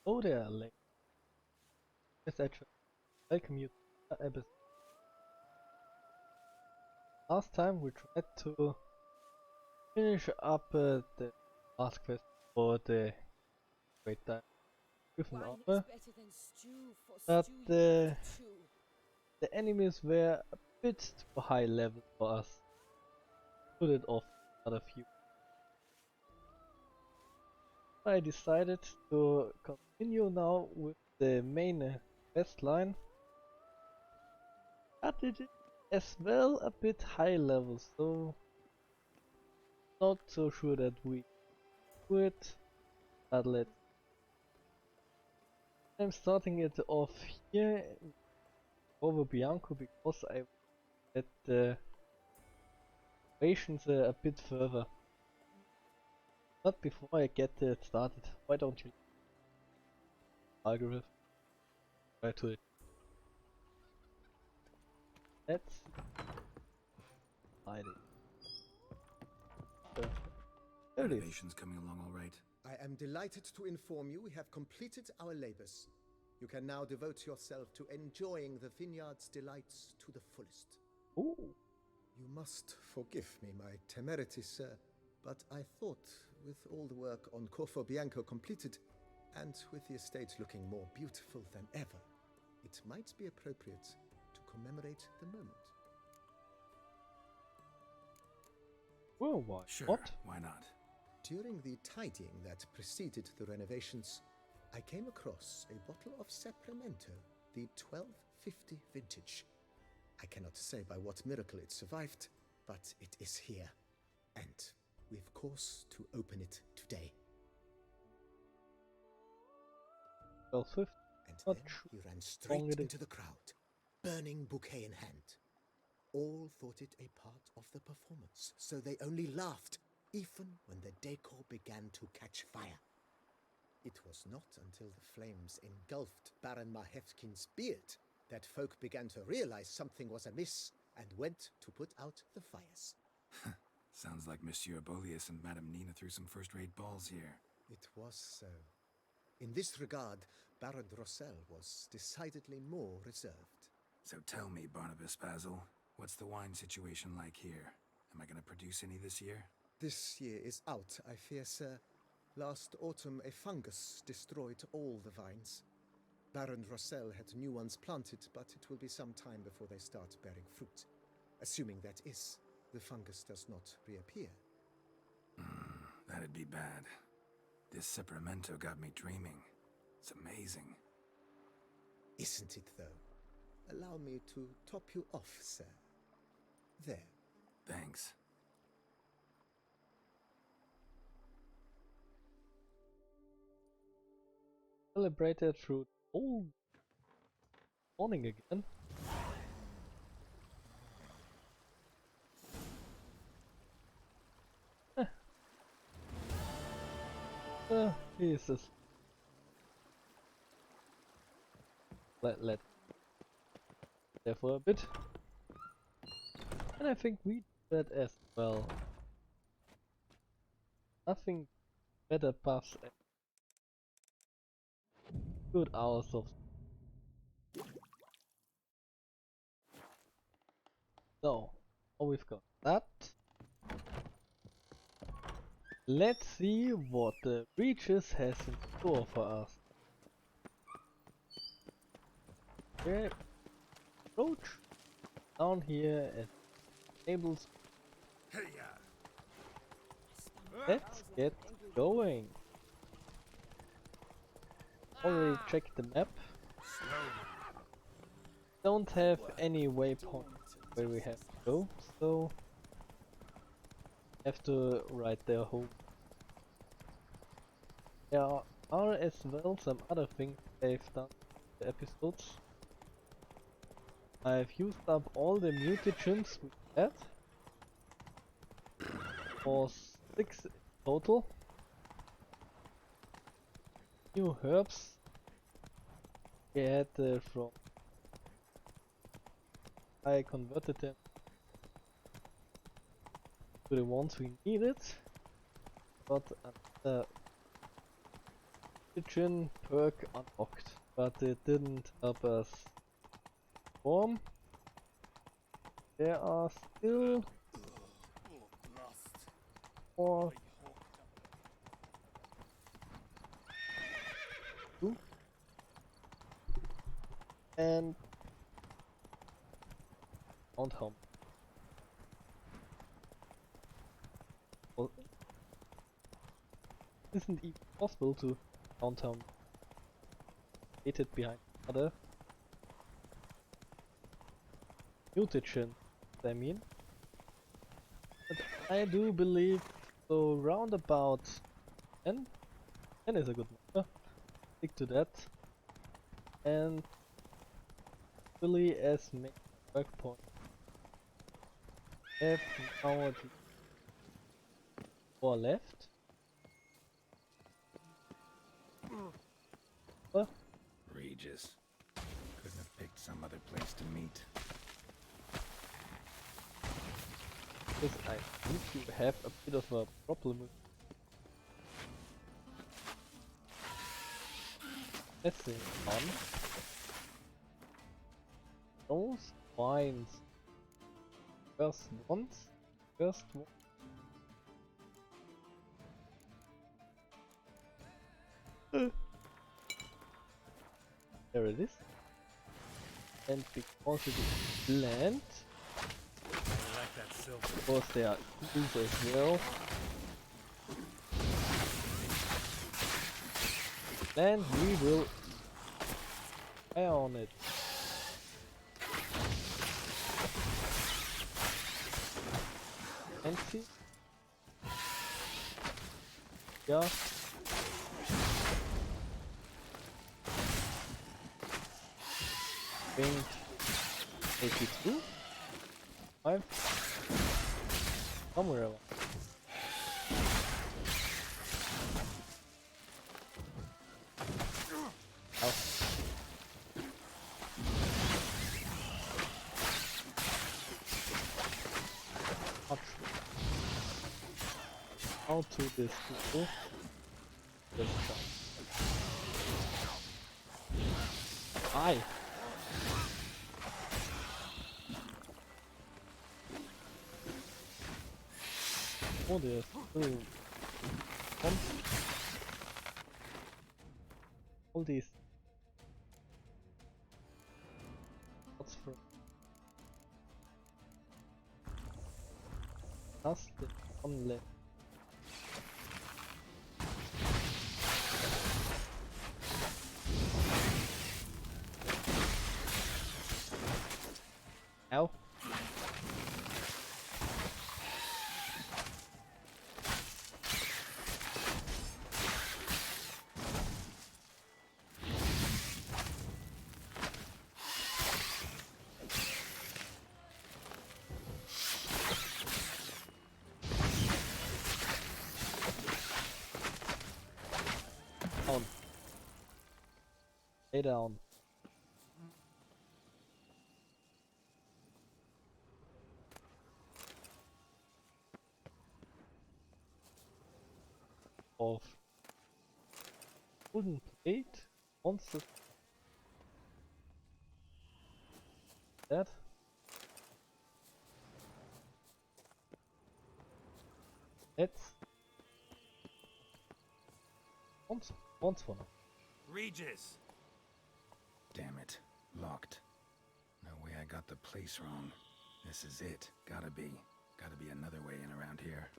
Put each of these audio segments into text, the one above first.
Oh there, Link. Yes, actually, welcome you to the episode. Last time we tried to finish up the last quest for the Great Time with an armor, but the enemies were a bit too high level for us. Put it off another few. I decided to continue now with the main quest line, but it is as well a bit high level, so not so sure that we do it, but I'm starting it off here over Bianco because I get the patience a bit further. But before I get it started, why don't you algorithm try to it? Let's hide it. There it is. Renovation's coming along all right. I am delighted to inform you we have completed our labors. You can now devote yourself to enjoying the vineyard's delights to the fullest. Ooh. You must forgive me my temerity, sir, but I thought with all the work on Corfo Bianco completed, and with the estate looking more beautiful than ever, it might be appropriate to commemorate the moment. Well, why Sure, not? why not? During the tidying that preceded the renovations, I came across a bottle of Sacramento, the 1250 vintage. I cannot say by what miracle it survived, but it is here, and we've cause to open it today. Well, Swift. And Not then sure he ran long straight it is. into the crowd, burning bouquet in hand. All thought it a part of the performance, so they only laughed, even when the decor began to catch fire. It was not until the flames engulfed Baron Mahevkin's beard that folk began to realize something was amiss and went to put out the fires. Sounds like Monsieur Bolius and Madame Nina threw some first-rate balls here. It was so. In this regard, Baron Rossel was decidedly more reserved. So tell me, Barnabas Basil, what's the wine situation like here? Am I gonna produce any this year? This year is out, I fear, sir. Last autumn, a fungus destroyed all the vines. Baron Rossel had new ones planted, but it will be some time before they start bearing fruit. Assuming that is, the fungus does not reappear. That'd be bad. This Sacramento got me dreaming. It's amazing. Isn't it, though? Allow me to top you off, sir. There. Thanks. Celebrated through the whole morning again. Jesus. Let there for a bit. And I think we did that as well. Nothing better buffs and good hours of. So, now we've got that. Let's see what the Regis has in store for us. Okay, approach down here at tables. Let's get going. Already checked the map. Don't have any waypoint where we have to go, so have to ride there home. There are as well some other things they've done in the episodes. I've used up all the mutagens we had. For 6 in total. New herbs we had from I converted them to the ones we needed. Got another Mutagen perk unlocked, but it didn't help us form. There are still more. Two. And count how. Well, it isn't even possible to count how it behind other mutagen. I mean, but I do believe so. Round about 10. 10 is a good number. Stick to that. And really as main work point. Have now the 4 left. Regis. Couldn't have picked some other place to meet. Because I think you have a bit of a problem with messing on those vines. First one. There it is. And because it is land, because they are tools as well. And we will fire on it. And see? Yeah. Think 82? 5? Somewhere around. Ow. Ouch. How to this people? Just Aye. Oh, there's still all these. What's for just the one left? Ow. Down. Lay down. Of wooden plate monster that let's once for now. Regis! Damn it. Locked. No way I got the place wrong. This is it. Gotta be another way in around here.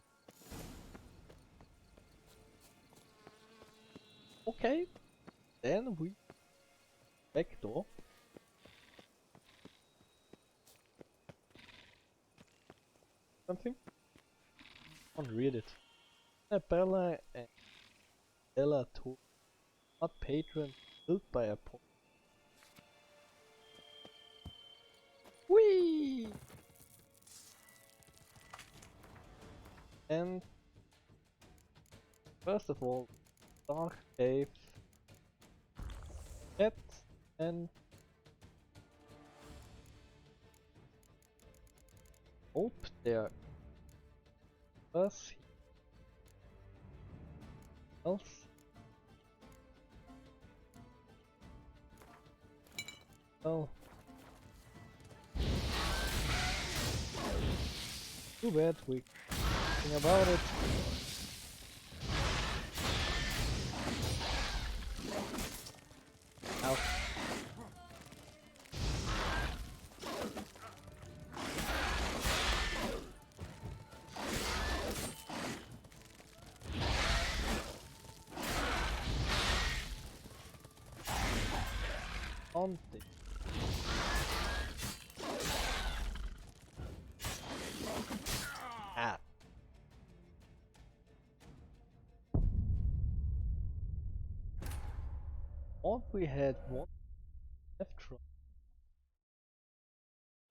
Okay, then we back door. Something? Can't read it. Bella and Bella 2. Not patron, built by a port. Whee! And first of all, dark cave, cat, and hope there was else Well, too bad we think about it. Ow. On the ah. Or we had one left from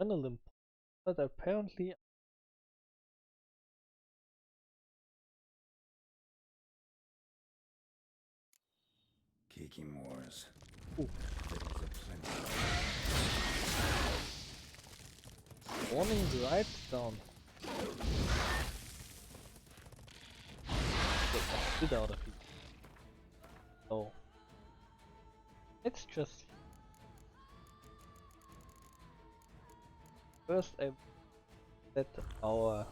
adrenaline, but apparently Kikimoras. ooh, There was a plenty. warning the right down. Get the shit out of it. So let's just first I set our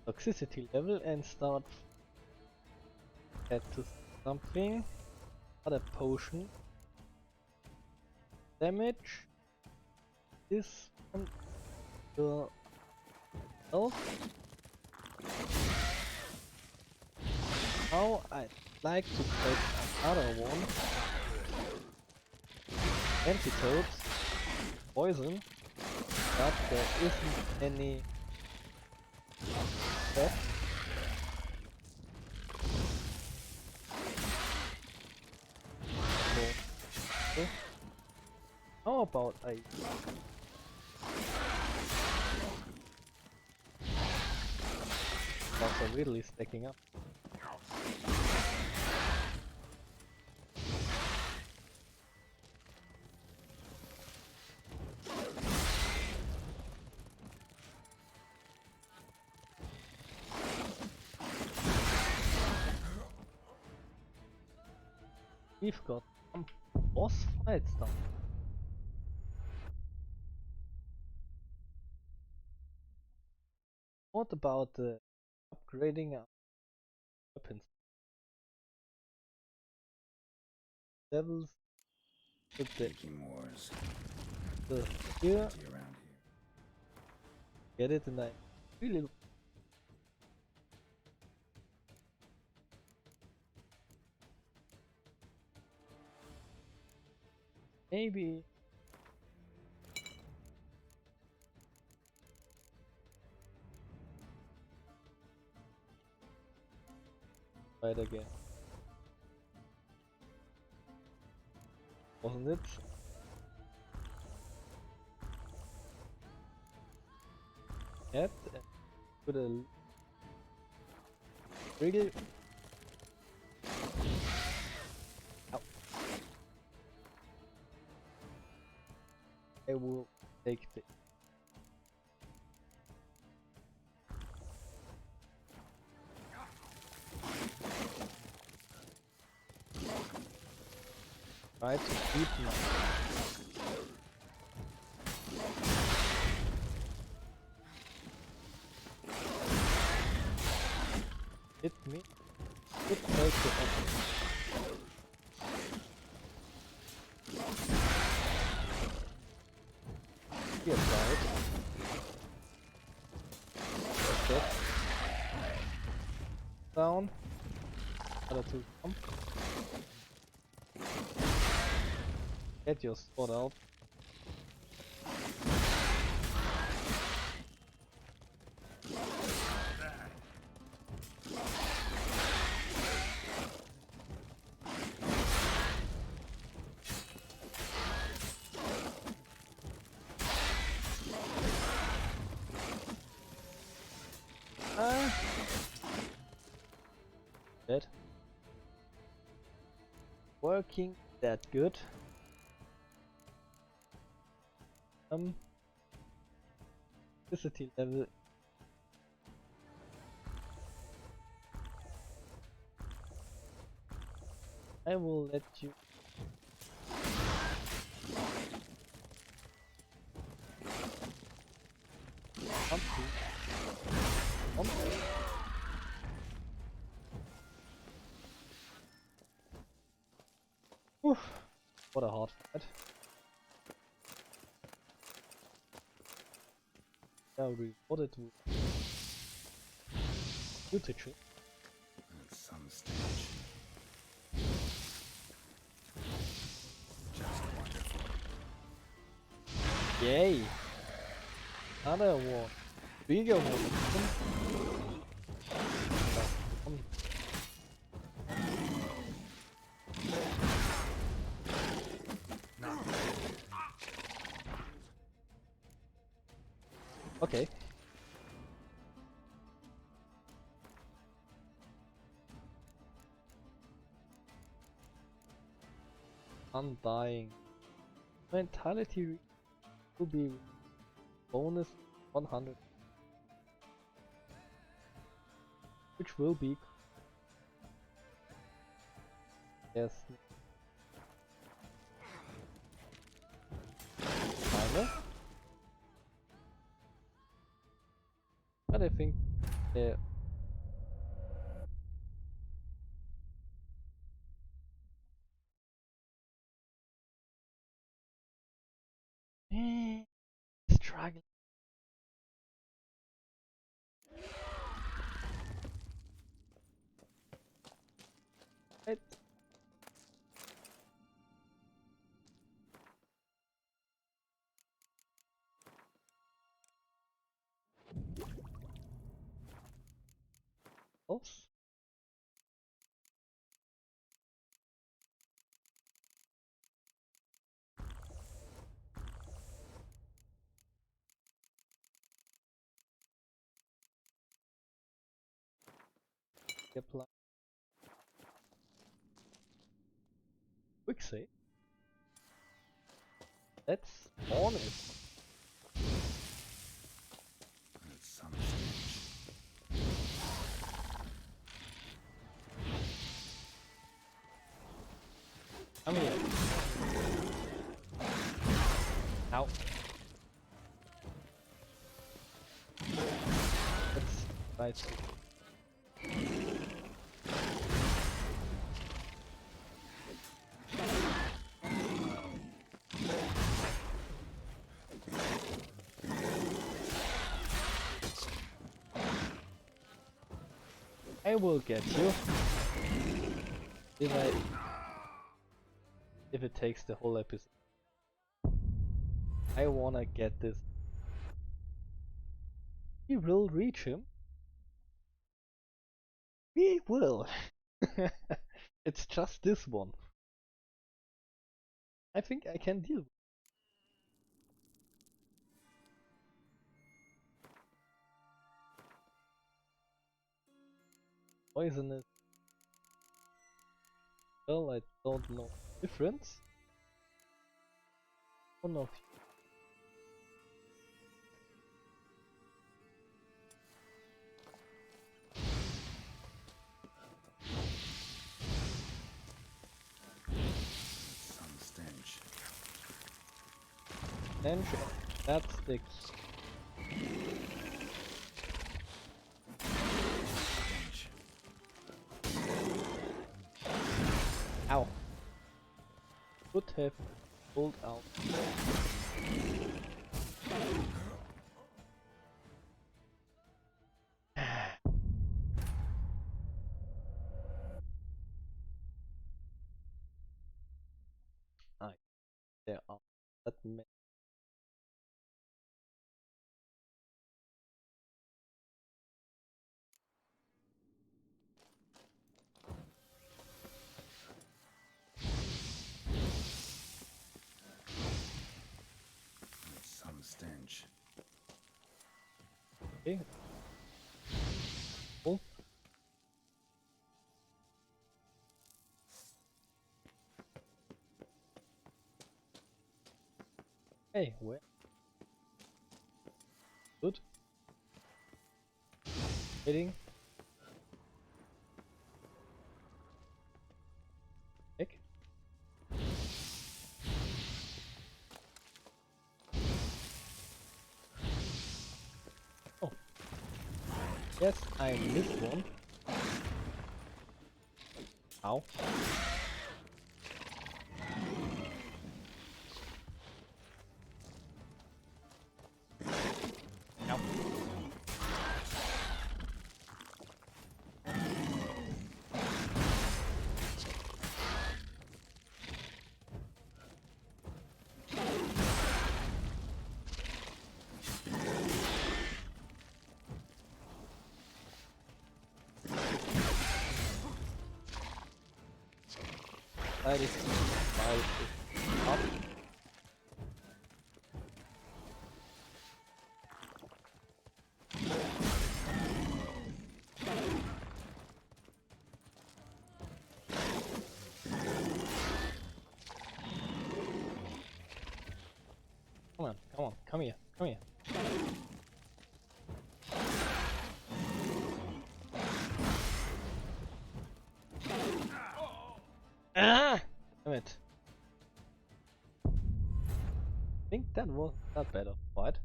toxicity level and start add to something. Other potion. Damage. This one to health. Now I'd like to take another one. Antidotes. Poison. But there isn't any left. Okay. How about I are really stacking up. We've got some boss fights done. What about upgrading our weapons levels with the Kikimoras. here? Plenty around here. Get it, and I really maybe try it again. Wasn't it? Yet and put a really ow. I will take the try to keep my hit me. It makes it happen. Here, try it. That's it. Down. Other two come. Get your sword out. Dead. Working that good. Toxicity level. I will let you Oof, what a hard fight. Now rewarded with mutagen. At some stage. Just wonderful. Yay! Another one. Bigger one. Okay. Undying. Mentality will be bonus 100. Which will be. Yes. Minor. But I think. Yeah. Struggling. It. Oops. Apply. Quick save. Let's on it. At some stage. Come here. Ow. That's right. I will get you. If it takes the whole episode. I wanna get this. We will reach him. We will. It's just this one. I think I can deal with it. Poisonous. Well, I don't know the difference. One of you. Some stench. And that's the Stench. ow. Could have pulled out. Nice. There are that many. Some stench. Okay. Cool. Hey, where? Good. Hitting. Kick. Oh. Yes, I missed one. Ow. Ow. That is up. Come on, come here, come here. Ah! Damn it. I think that was not better. What?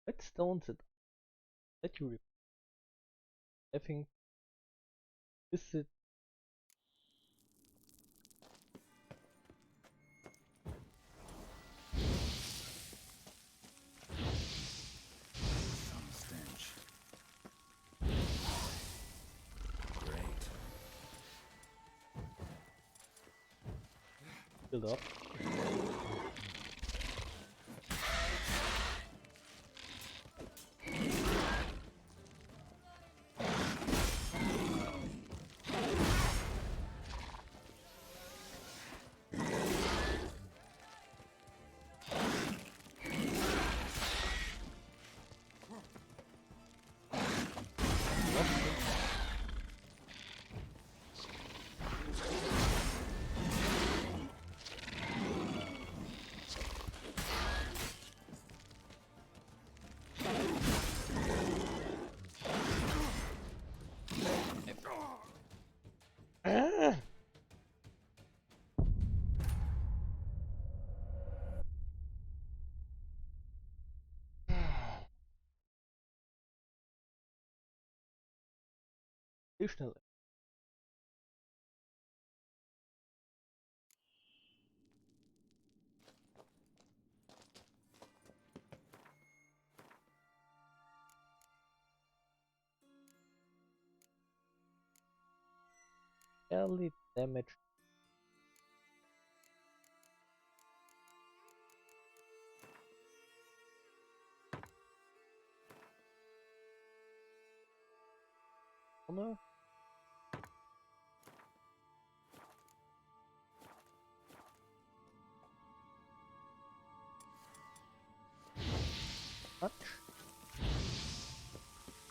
Redstones that you I think this is Some stench. Great. filled up. Ah! Additional early damage. Honor. Much.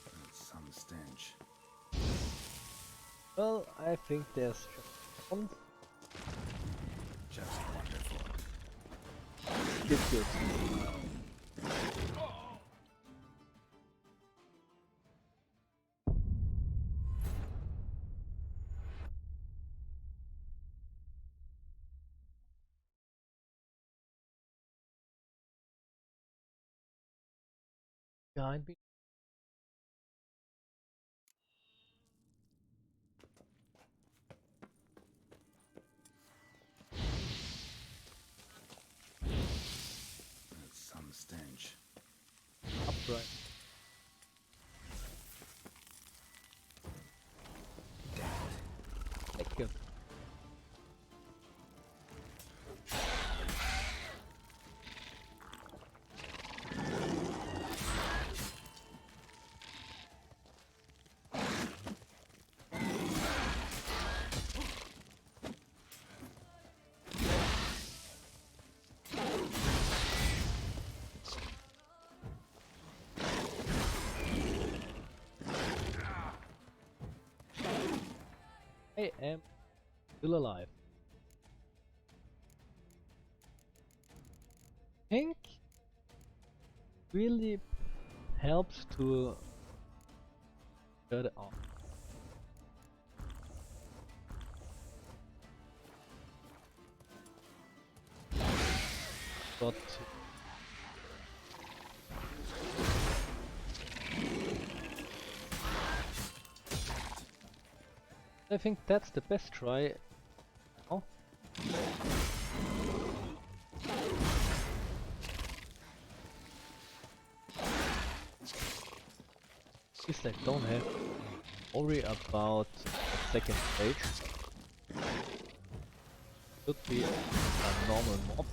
That's some stench. Well, I think there's just one. Just wonderful. It's good. Behind me. That's some stench. Upright. Thank you. I am still alive. Think really helps to shut it off. But I think that's the best try. Oh. At least I don't have to worry about the second stage. Could be a normal mob.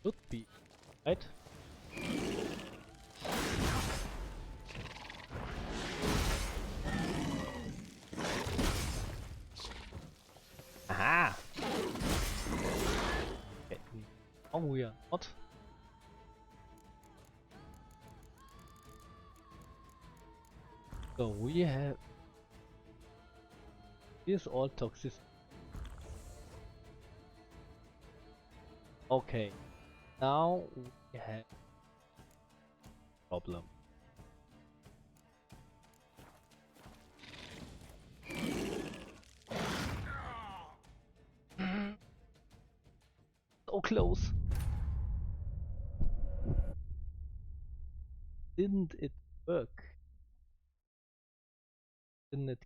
Should be, right? Aha! Okay. Oh, we are not. So we have. Here's all toxic. Okay. Now we have problem. So close. Didn't it work? Didn't it?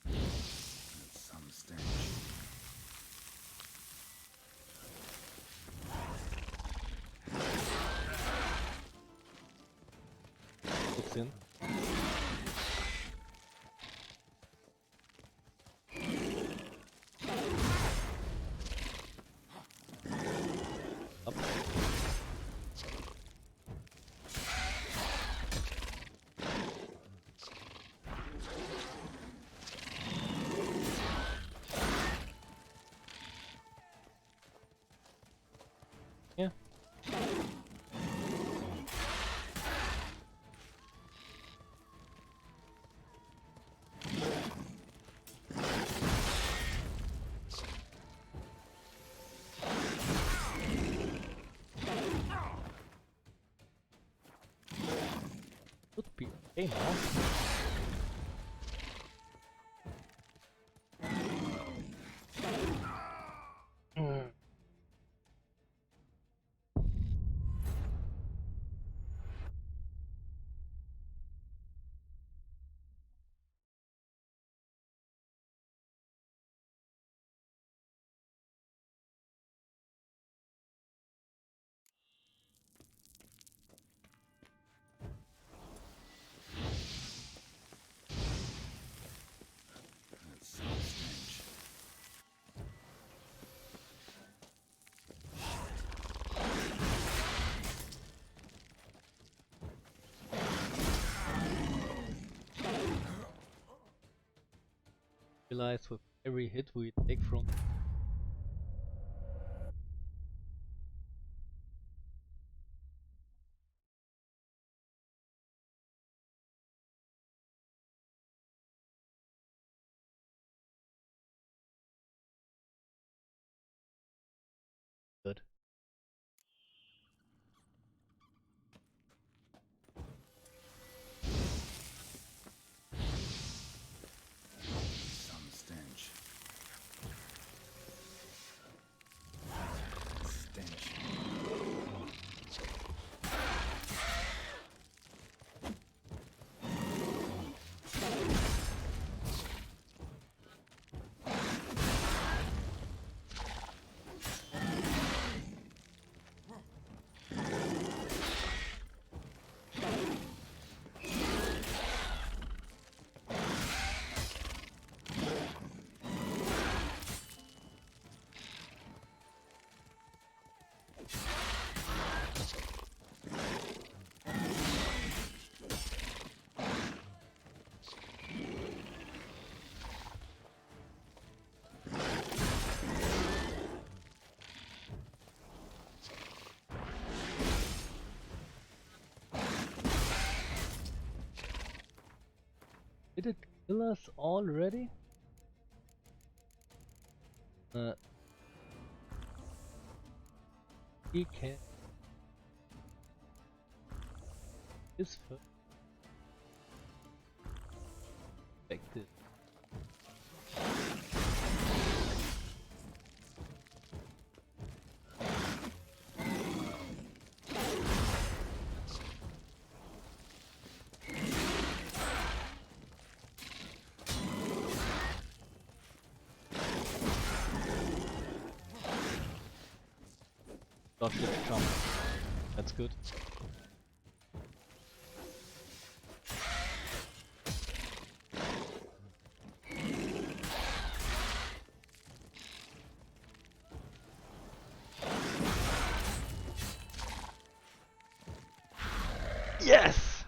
That's some stench. Looks in. Up. Yeah. Should be okay now. That's some stench. Realize with every hit we take from good. Some stench. Pillars already? He can. This first. Effective. Dodge the jump. That's good. Yes!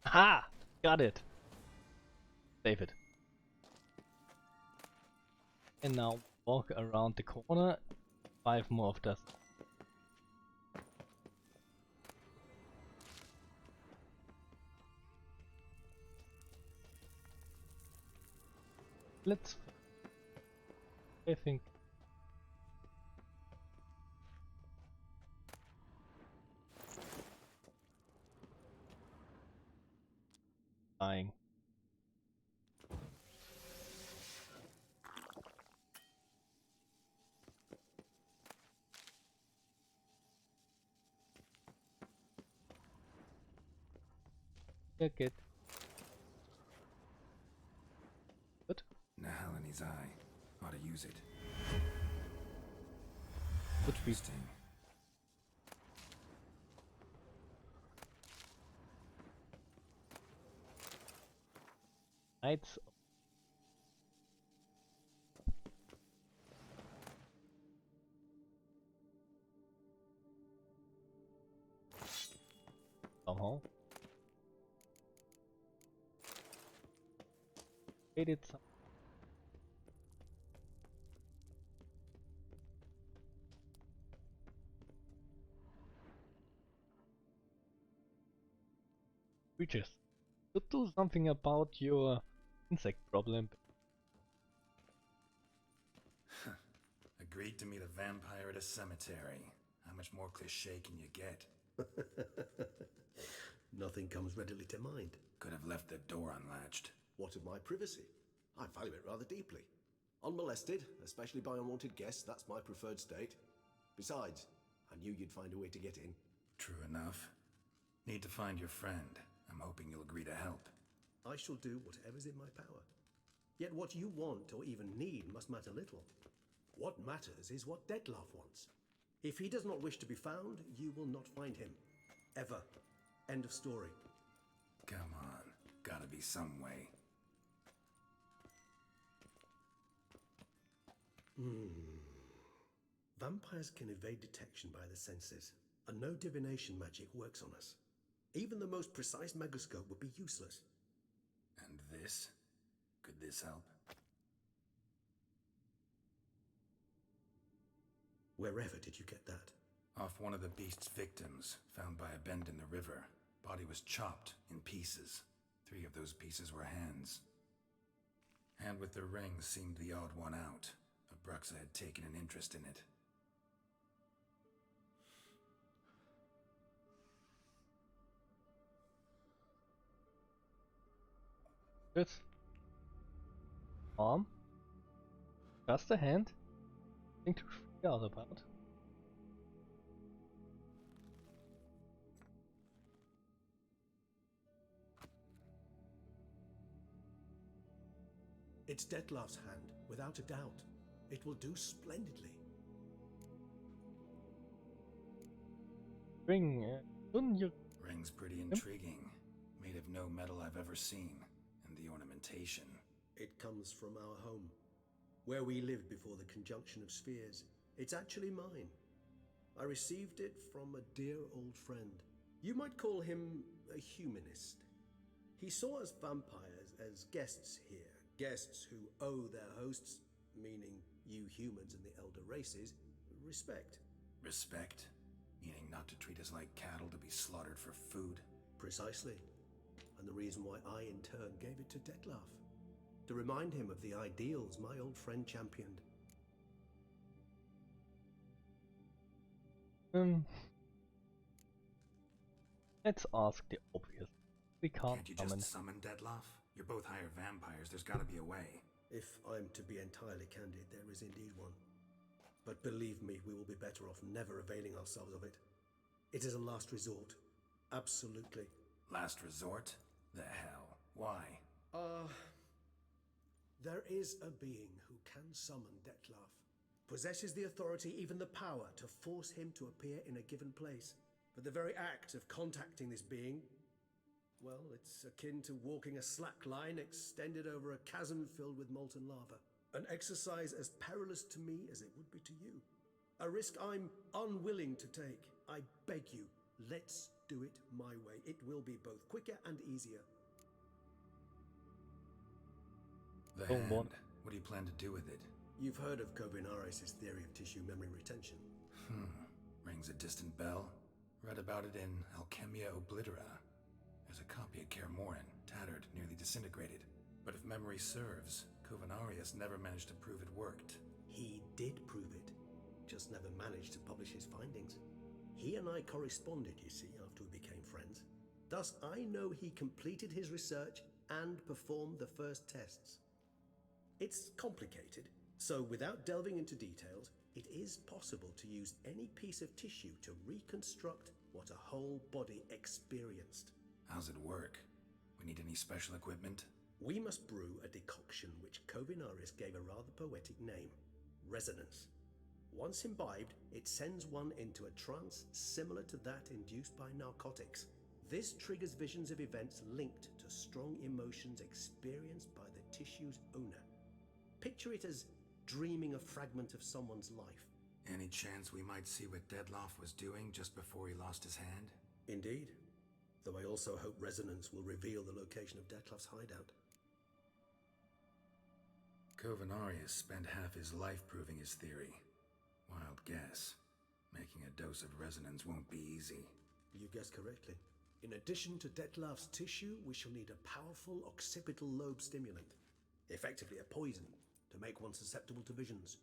Ha! Got it. Save it. And now walk around the corner. 5 more of this. Let's. I think. Dying. Check it. Good. Nahal in his eye. Ought to use it. Good speed. Interesting. Lights. Somehow. Made it some. Regis, to do something about your insect problem. Agreed to meet a vampire at a cemetery. How much more cliché can you get? Nothing comes readily to mind. Could have left the door unlatched. What of my privacy? I value it rather deeply. Unmolested, especially by unwanted guests, that's my preferred state. Besides, I knew you'd find a way to get in. True enough. Need to find your friend. I'm hoping you'll agree to help. I shall do whatever's in my power. Yet what you want or even need must matter little. What matters is what Dettlaff wants. If he does not wish to be found, you will not find him. Ever. End of story. Come on. Gotta be some way. Vampires can evade detection by the senses, and no divination magic works on us. Even the most precise megascope would be useless. And this? Could this help? Wherever did you get that? Off one of the beast's victims, found by a bend in the river. Body was chopped in pieces. 3 of those pieces were hands. Hand with the ring seemed the odd one out. Abruxa had taken an interest in it. Good. Arm. Just a hand. Thing to freak out about. It's Dettlaff's hand, without a doubt. It will do splendidly. Ring. Shouldn't you? Ring's pretty intriguing. Made of no metal I've ever seen. And the ornamentation. It comes from our home, where we lived before the conjunction of spheres. It's actually mine. I received it from a dear old friend. You might call him a humanist. He saw us vampires as guests here. Guests who owe their hosts, meaning you humans and the elder races, respect. Respect? Meaning not to treat us like cattle to be slaughtered for food? Precisely. And the reason why I in turn gave it to Dettlaff. to remind him of the ideals my old friend championed. Let's ask the obvious. We can't Can't you summon. just summon Dettlaff? You're both higher vampires, there's gotta be a way. If I'm to be entirely candid, there is indeed one. But believe me, we will be better off never availing ourselves of it. It is a last resort. Absolutely. Last resort? The hell? Why? There is a being who can summon Dettlaff. Possesses the authority, even the power, to force him to appear in a given place. But the very act of contacting this being, well, it's akin to walking a slack line extended over a chasm filled with molten lava. An exercise as perilous to me as it would be to you. A risk I'm unwilling to take. I beg you, let's do it my way. It will be both quicker and easier. The Oh, hand. what? What do you plan to do with it? You've heard of Kikimoras' theory of tissue memory retention. Rings a distant bell. Read about it in Alchemia Oblitera. There's a copy at Kikimoras, tattered, nearly disintegrated. But if memory serves, Kikimoras never managed to prove it worked. He did prove it, just never managed to publish his findings. He and I corresponded, you see, after we became friends. Thus, I know he completed his research and performed the first tests. It's complicated, so without delving into details, it is possible to use any piece of tissue to reconstruct what a whole body experienced. How's it work? We need any special equipment? We must brew a decoction which Kikimoras gave a rather poetic name, resonance. Once imbibed, it sends one into a trance similar to that induced by narcotics. This triggers visions of events linked to strong emotions experienced by the tissue's owner. Picture it as dreaming a fragment of someone's life. Any chance we might see what Dettlaff was doing just before he lost his hand? Indeed. Though I also hope resonance will reveal the location of Dettlaff's hideout. Kikimoras spent half his life proving his theory. Wild guess. Making a dose of resonance won't be easy. You guessed correctly. In addition to Dettlaff's tissue, we shall need a powerful occipital lobe stimulant. Effectively a poison, to make one susceptible to visions.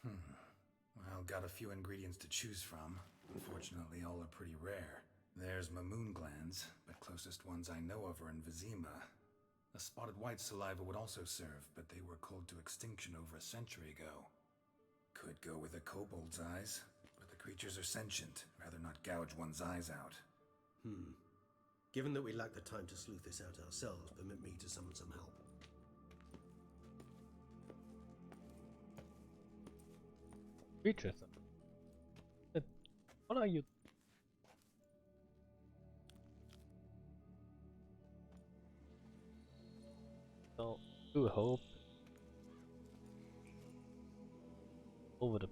Well, got a few ingredients to choose from. Unfortunately, all are pretty rare. There's Mamoon glands, but closest ones I know of are in Vizima. A spotted white saliva would also serve, but they were cold to extinction over a century ago. Could go with a kobold's eyes, but the creatures are sentient. Rather not gouge one's eyes out. Given that we lack the time to sleuth this out ourselves, permit me to summon some help. Creatures. What are you? So, do hope over the.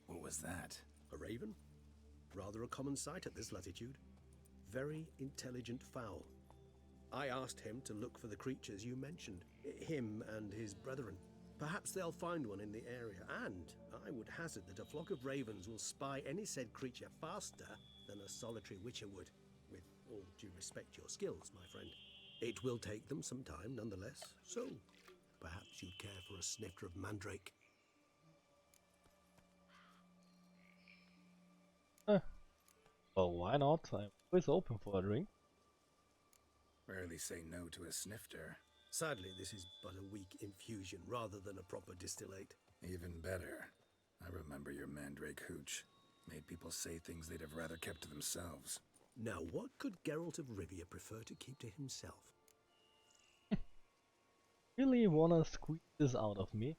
What was that? A raven? Rather a common sight at this latitude. Very intelligent fowl. I asked him to look for the creatures you mentioned. Him and his brethren. Perhaps they'll find one in the area, and I would hazard that a flock of ravens will spy any said creature faster than a solitary witcher would. With all due respect to your skills, my friend. It will take them some time nonetheless, so perhaps you'd care for a snifter of mandrake. Well, why not? I'm always open for a drink. Rarely say no to a snifter. Sadly, this is but a weak infusion rather than a proper distillate. Even better. I remember your mandrake hooch. Made people say things they'd have rather kept to themselves. Now, what could Geralt of Rivia prefer to keep to himself? Really wanna squeeze this out of me?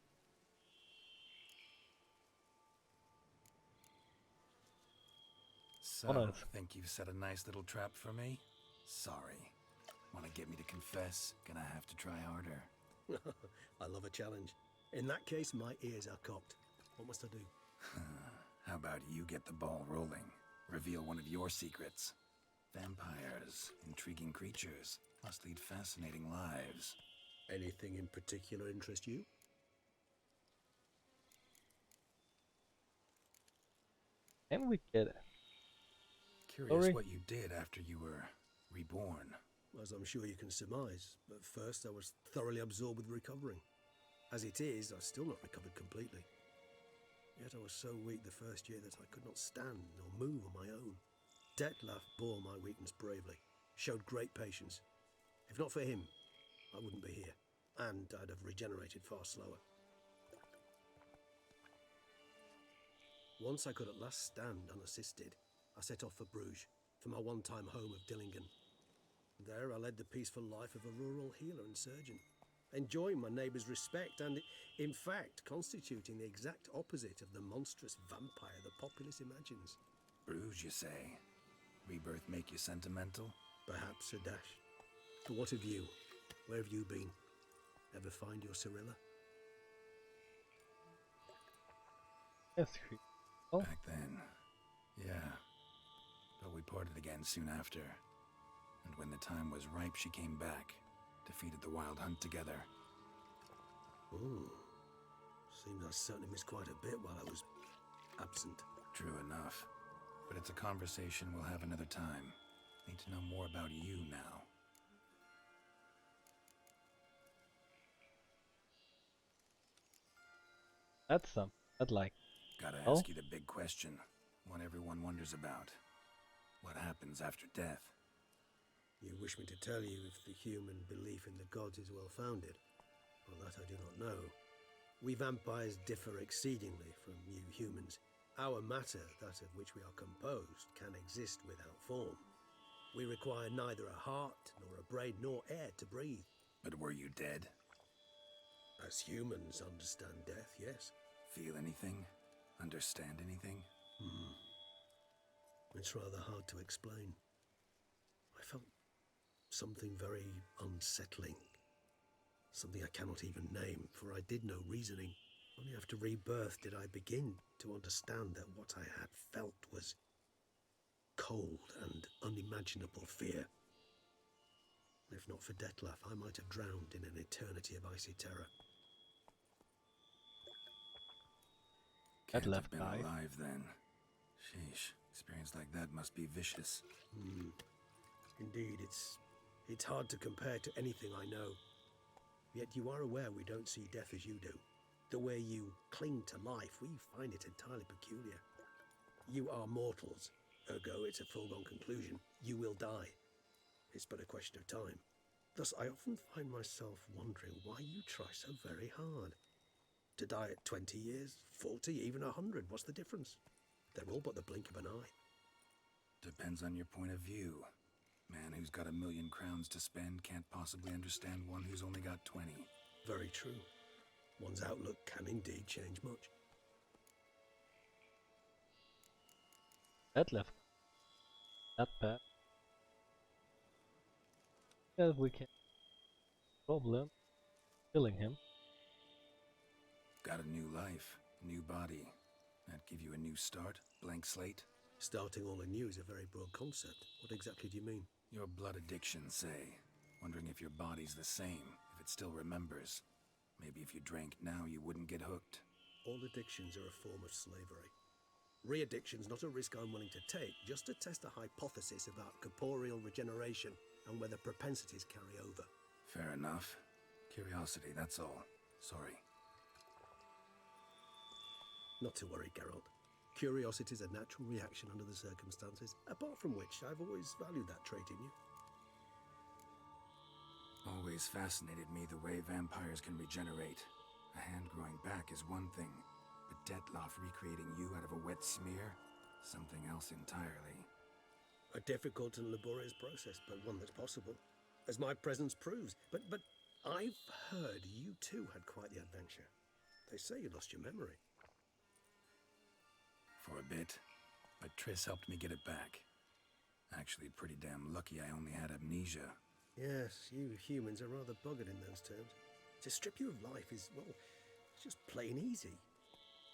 So, Honest. think you've set a nice little trap for me? Sorry. Wanna get me to confess? Gonna have to try harder. I love a challenge. In that case, my ears are cocked. What must I do? How about you get the ball rolling? Reveal one of your secrets. Vampires, intriguing creatures, must lead fascinating lives. Anything in particular interest you? Can we get it? Curious Sorry? what you did after you were reborn. As I'm sure you can surmise, but first I was thoroughly absorbed with recovering. As it is, I've still not recovered completely. Yet I was so weak the first year that I could not stand or move on my own. Detlef bore my weakness bravely, showed great patience. If not for him, I wouldn't be here, and I'd have regenerated far slower. Once I could at last stand unassisted, I set off for Bruges, for my one-time home of Dillingen. There I led the peaceful life of a rural healer and surgeon, enjoying my neighbours' respect and, in fact, constituting the exact opposite of the monstrous vampire the populace imagines. Bruges, you say? Rebirth make you sentimental? Perhaps a dash. But what of you? Where have you been? Ever find your Cyrilla? Yes, oh, Back then, yeah. But we parted again soon after. And when the time was ripe, she came back, defeated the Wild Hunt together. Ooh. Seems I certainly missed quite a bit while I was absent. True enough. But it's a conversation we'll have another time. Need to know more about you now. that's something I'd like. Gotta Oh? ask you the big question, one everyone wonders about. What happens after death? You wish me to tell you if the human belief in the gods is well founded? Well, that I do not know. We vampires differ exceedingly from you humans. Our matter, that of which we are composed, can exist without form. We require neither a heart, nor a brain, nor air to breathe. But were you dead? As humans understand death, yes. Feel anything? Understand anything? It's rather hard to explain. I felt something very unsettling. Something I cannot even name, for I did no reasoning. Only after rebirth did I begin to understand that what I had felt was cold and unimaginable fear. If not for Detlef, I might have drowned in an eternity of icy terror. Can't Detlef have been died. alive then. Sheesh, experience like that must be vicious. Indeed, it's hard to compare to anything I know. Yet you are aware we don't see death as you do. The way you cling to life, we find it entirely peculiar. You are mortals, ergo it's a foregone conclusion. You will die. It's but a question of time. Thus, I often find myself wondering why you try so very hard. To die at 20 years, 40, even 100, what's the difference? They're all but the blink of an eye. Depends on your point of view. Man who's got 1,000,000 crowns to spend can't possibly understand one who's only got 20. Very true. One's outlook can indeed change much. Detlef. That bad. Yeah, we can. Problem. Killing him. Got a new life, new body. That give you a new start, blank slate? Starting all anew is a very broad concept. What exactly do you mean? Your blood addiction, say. Wondering if your body's the same, if it still remembers. Maybe if you drank now, you wouldn't get hooked. All addictions are a form of slavery. Re-addiction's not a risk I'm willing to take, just to test a hypothesis about corporeal regeneration and whether propensities carry over. Fair enough. Curiosity, that's all. Sorry. Not to worry, Geralt. Curiosity is a natural reaction under the circumstances, apart from which I've always valued that trait in you. Always fascinated me the way vampires can regenerate. A hand growing back is one thing, but Detlef recreating you out of a wet smear? Something else entirely. A difficult and laborious process, but one that's possible, as my presence proves. But I've heard you too had quite the adventure. They say you lost your memory. For a bit, but Triss helped me get it back. Actually, pretty damn lucky I only had amnesia. Yes, you humans are rather buggered in those terms. To strip you of life is, well, it's just plain easy.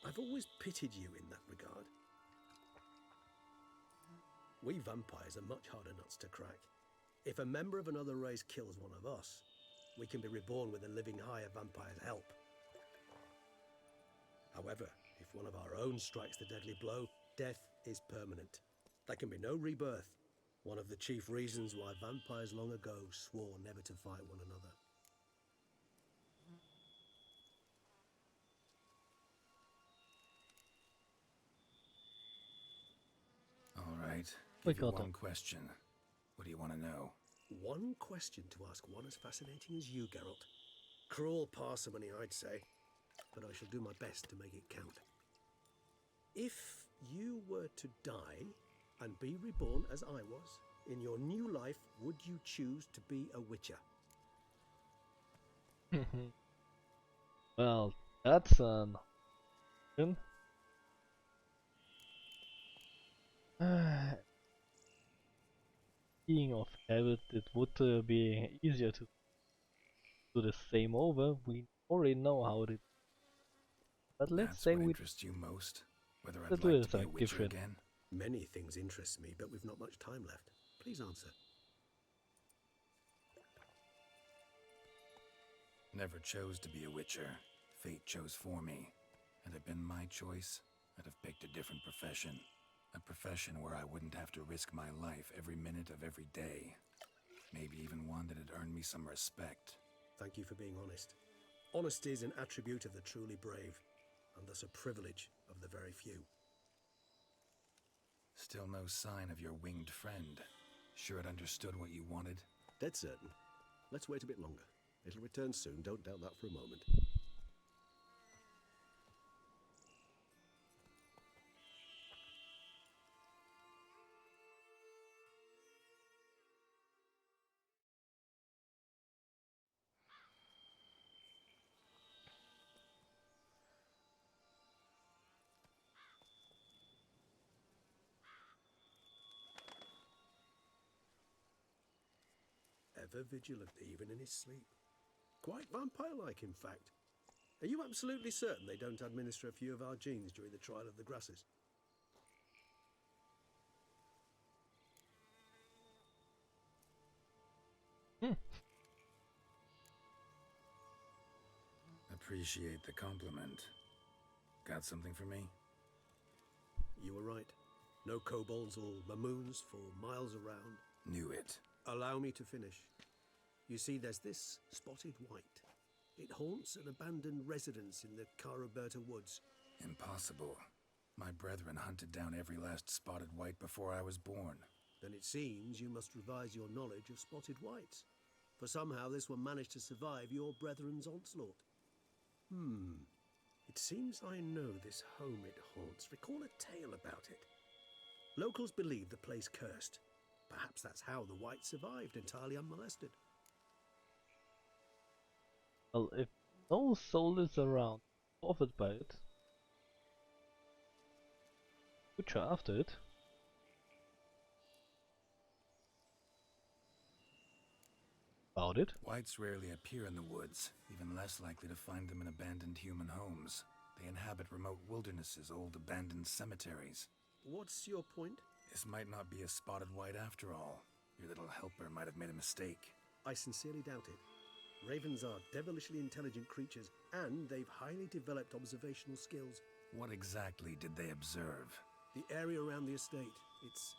I've always pitied you in that regard. We vampires are much harder nuts to crack. If a member of another race kills one of us, we can be reborn with a living higher vampire's help. However, if one of our own strikes the deadly blow, death is permanent. There can be no rebirth. One of the chief reasons why vampires long ago swore never to fight one another. All right. We Give you got one it. question. What do you want to know? One question to ask one as fascinating as you, Geralt. Cruel parsimony, I'd say, but I shall do my best to make it count. If you were to die and be reborn as I was, in your new life, would you choose to be a Witcher? Well, that's an option. Being of habit, it would be easier to do the same over. We already know how it is. But let's That's say what we interests you most? Whether let's I'd do like this to be a like Witcher different. again? Many things interest me, but we've not much time left. Please answer. Never chose to be a Witcher. Fate chose for me. Had it been my choice, I'd have picked a different profession. A profession where I wouldn't have to risk my life every minute of every day. Maybe even one that had earned me some respect. Thank you for being honest. Honesty is an attribute of the truly brave, and thus a privilege of the very few. Still no sign of your winged friend. Sure it understood what you wanted? Dead certain. Let's wait a bit longer. It'll return soon, don't doubt that for a moment. Ever vigilant, even in his sleep. Quite vampire-like, in fact. Are you absolutely certain they don't administer a few of our genes during the trial of the grasses? Appreciate the compliment. Got something for me? You were right. No kobolds or mamoons for miles around. Knew it. Allow me to finish. You see, there's this spotted white. It haunts an abandoned residence in the Caraberta woods. Impossible. My brethren hunted down every last spotted white before I was born. Then it seems you must revise your knowledge of spotted whites. For somehow this one managed to survive your brethren's onslaught. It seems I know this home it haunts. Recall a tale about it. Locals believe the place cursed. Perhaps that's how the white survived entirely unmolested. Well, if no soul is around, bothered by it, Witcher after it. About it. Whites rarely appear in the woods, even less likely to find them in abandoned human homes. They inhabit remote wildernesses, old abandoned cemeteries. What's your point? This might not be a spotted white after all. Your little helper might have made a mistake. I sincerely doubt it. Ravens are devilishly intelligent creatures, and they've highly developed observational skills. What exactly did they observe? The area around the estate, it's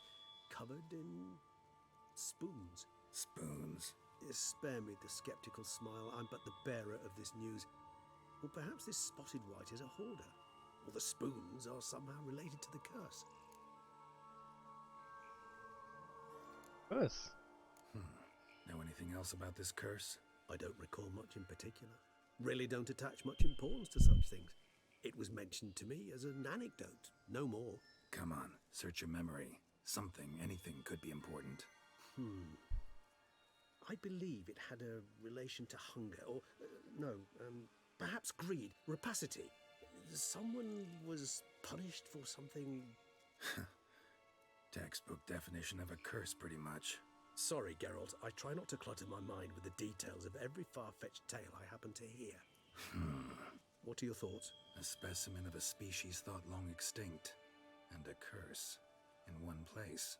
covered in spoons. Spoons? Spare me the skeptical smile. I'm but the bearer of this news. Or perhaps this spotted white is a hoarder, or the spoons are somehow related to the curse. Curse. Know anything else about this curse? I don't recall much in particular. Really don't attach much importance to such things. It was mentioned to me as an anecdote, no more. Come on, search your memory. Something, anything could be important. I believe it had a relation to hunger, or perhaps greed, rapacity. Someone was punished for something. Textbook definition of a curse, pretty much. Sorry, Geralt, I try not to clutter my mind with the details of every far-fetched tale I happen to hear. What are your thoughts? A specimen of a species thought long extinct. And a curse. In one place.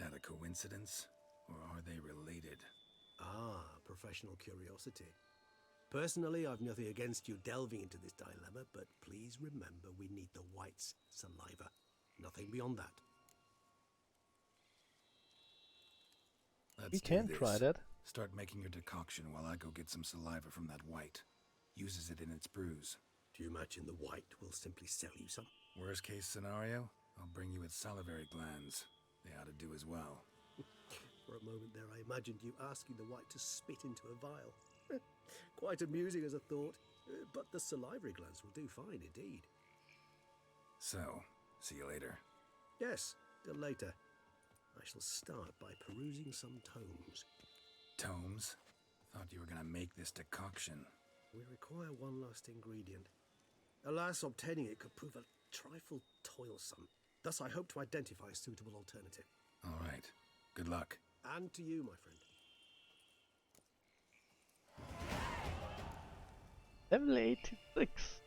That a coincidence? Or are they related? Ah, professional curiosity. Personally, I've nothing against you delving into this dilemma, but please remember we need the white's saliva. Nothing beyond that. Let's We do can this. try that. Start making your decoction while I go get some saliva from that white. Uses it in its brews. Do you imagine the white will simply sell you some? Worst case scenario, I'll bring you its salivary glands. They ought to do as well. For a moment there, I imagined you asking the white to spit into a vial. Quite amusing as a thought, but the salivary glands will do fine indeed. So, see you later. Yes, till later. I shall start by perusing some tomes. Tomes? Thought you were gonna make this decoction. We require one last ingredient. Alas, obtaining it could prove a trifle toilsome. Thus, I hope to identify a suitable alternative. All right. Good luck. And to you, my friend. Level 86.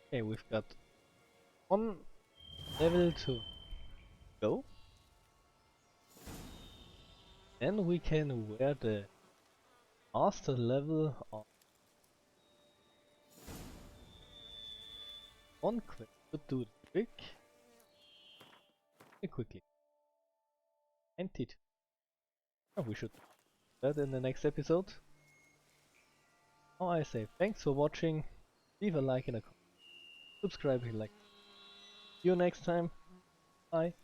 Okay, we've got one level to go. Then we can wear the master level on one quest to do the trick. Very quickly. 92. Oh, we should do that in the next episode. Now I say thanks for watching. Leave a like and a comment. Subscribe if you like. See you next time. Bye.